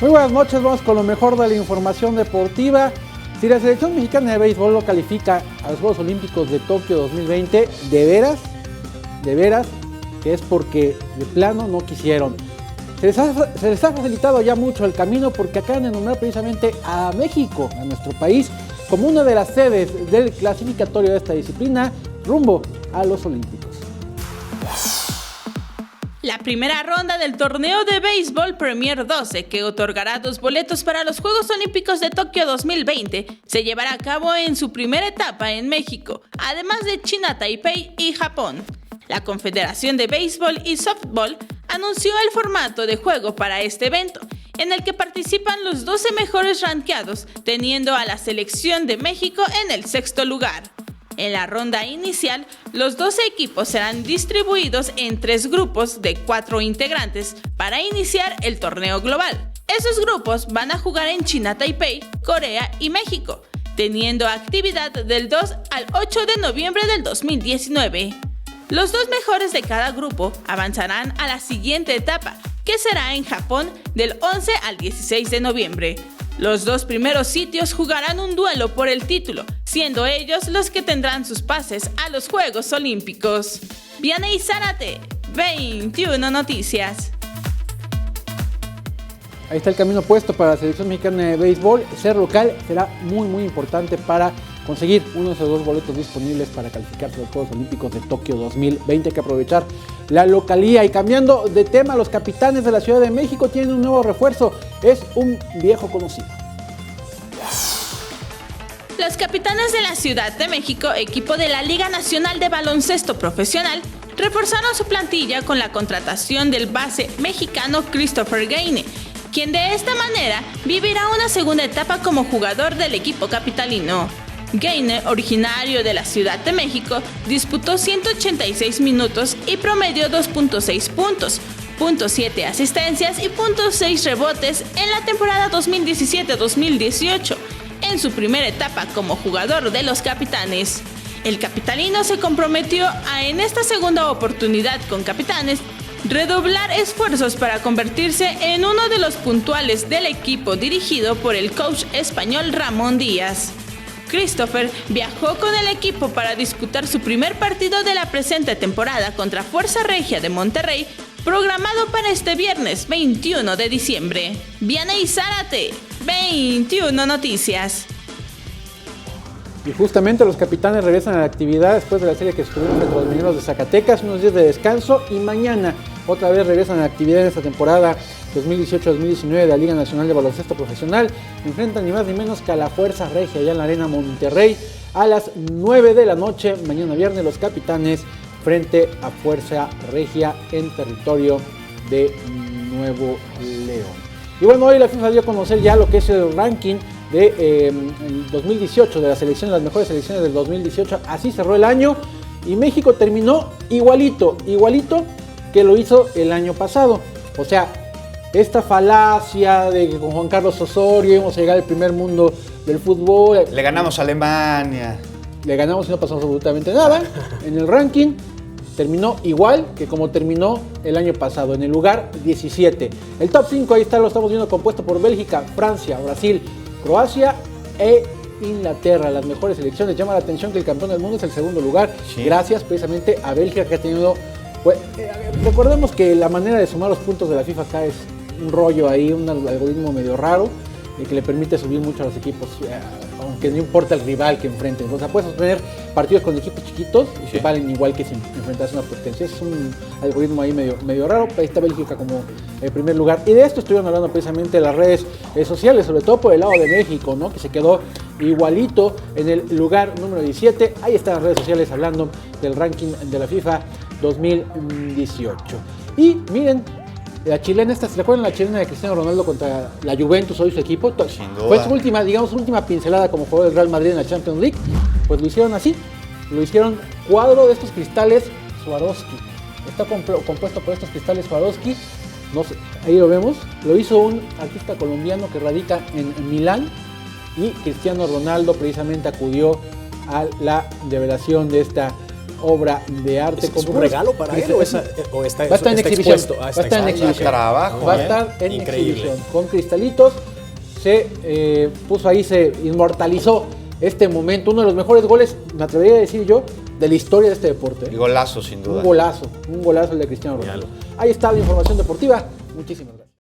Muy buenas noches, vamos con lo mejor de la información deportiva. Si la selección mexicana de béisbol lo califica a los Juegos Olímpicos de Tokio 2020, de veras, que es porque de plano no quisieron. Se les ha facilitado ya mucho el camino porque acaban de nombrar precisamente a México, a nuestro país, como una de las sedes del clasificatorio de esta disciplina rumbo a los Olímpicos. La primera ronda del torneo de béisbol Premier 12, que otorgará 2 boletos para los Juegos Olímpicos de Tokio 2020, se llevará a cabo en su primera etapa en México, además de China, Taipei y Japón. La Confederación de Béisbol y Softball anunció el formato de juego para este evento, en el que participan los 12 mejores rankeados, teniendo a la selección de México en el 6º lugar. En la ronda inicial, los 12 equipos serán distribuidos en 3 grupos de 4 integrantes para iniciar el torneo global. Esos grupos van a jugar en China, Taipei, Corea y México, teniendo actividad del 2 al 8 de noviembre del 2019. Los 2 mejores de cada grupo avanzarán a la siguiente etapa, que será en Japón del 11 al 16 de noviembre. Los 2 primeros sitios jugarán un duelo por el título, siendo ellos los que tendrán sus pases a los Juegos Olímpicos. Vianey Zárate, 21 Noticias. Ahí está el camino puesto para la selección mexicana de béisbol. Ser local será muy importante para conseguir uno de esos 2 boletos disponibles para calificarse a los Juegos Olímpicos de Tokio 2020. Hay que aprovechar la localía. Y cambiando de tema, los Capitanes de la Ciudad de México tienen un nuevo refuerzo. Es un viejo conocido. Los Capitanes de la Ciudad de México, equipo de la Liga Nacional de Baloncesto Profesional, reforzaron su plantilla con la contratación del base mexicano Christopher Gaine, quien de esta manera vivirá una segunda etapa como jugador del equipo capitalino. Gaine, originario de la Ciudad de México, disputó 186 minutos y promedió 2.6 puntos, 0.7 asistencias y 0.6 rebotes en la temporada 2017-2018, en su primera etapa como jugador de los Capitanes. El capitalino se comprometió a, en esta segunda oportunidad con Capitanes, redoblar esfuerzos para convertirse en uno de los puntuales del equipo dirigido por el coach español Ramón Díaz. Christopher viajó con el equipo para disputar su primer partido de la presente temporada contra Fuerza Regia de Monterrey, programado para este viernes 21 de diciembre. Vianey Zárate, 21 Noticias. Y justamente los Capitanes regresan a la actividad después de la serie que estuvieron frente a los Mineros de Zacatecas, unos días de descanso, y mañana otra vez regresan a la actividad en esta temporada 2018-2019 de la Liga Nacional de Baloncesto Profesional. Enfrentan ni más ni menos que a la Fuerza Regia allá en la Arena Monterrey a las 9 de la noche, mañana viernes, los Capitanes frente a Fuerza Regia en territorio de Nuevo León. Y bueno, hoy la FIFA dio a conocer ya lo que es el ranking de 2018, de las selecciones, las mejores selecciones del 2018. Así cerró el año y México terminó igualito que lo hizo el año pasado. O sea, esta falacia de que con Juan Carlos Osorio íbamos a llegar al primer mundo del fútbol. Le ganamos a Alemania. Le ganamos y no pasó absolutamente nada. En el ranking terminó igual que como terminó el año pasado, en el lugar 17. El top 5 ahí está, lo estamos viendo, compuesto por Bélgica, Francia, Brasil, Croacia e Inglaterra. Las mejores selecciones. Llama la atención que el campeón del mundo es el segundo lugar, sí, gracias precisamente a Bélgica, que ha tenido... Pues, recordemos que la manera de sumar los puntos de la FIFA acá es un rollo ahí, un algoritmo medio raro, que le permite subir mucho a los equipos, aunque no importa el rival que enfrenten. O sea, puedes tener partidos con equipos chiquitos y que valen igual que si enfrentas una potencia. Es un algoritmo ahí medio raro. Ahí está Bélgica como primer lugar. Y de esto estuvieron hablando precisamente las redes sociales, sobre todo por el lado de México, ¿no? Que se quedó igualito en el lugar número 17. Ahí están las redes sociales hablando del ranking de la FIFA 2018. Y miren, la chilena ¿se acuerdan la chilena de Cristiano Ronaldo contra la Juventus, hoy su equipo? Sin duda. Fue su última pincelada como jugador del Real Madrid en la Champions League. Pues lo hicieron así, lo hicieron cuadro de estos cristales Swarovski. Está compuesto por estos cristales Swarovski. No sé, ahí lo vemos. Lo hizo un artista colombiano que radica en Milán. Y Cristiano Ronaldo precisamente acudió a la revelación de esta obra de arte. ¿Es un regalo para él o está va a estar en exhibición? expuesto? Va a estar en exhibición. Trabajo. Va a estar en Increíble. exhibición. Con cristalitos se puso ahí, se inmortalizó este momento. Uno de los mejores goles, me atrevería a decir yo, de la historia de este deporte. Y golazo, sin duda. Un golazo el de Cristiano Ronaldo. Ahí está la información deportiva. Muchísimas gracias.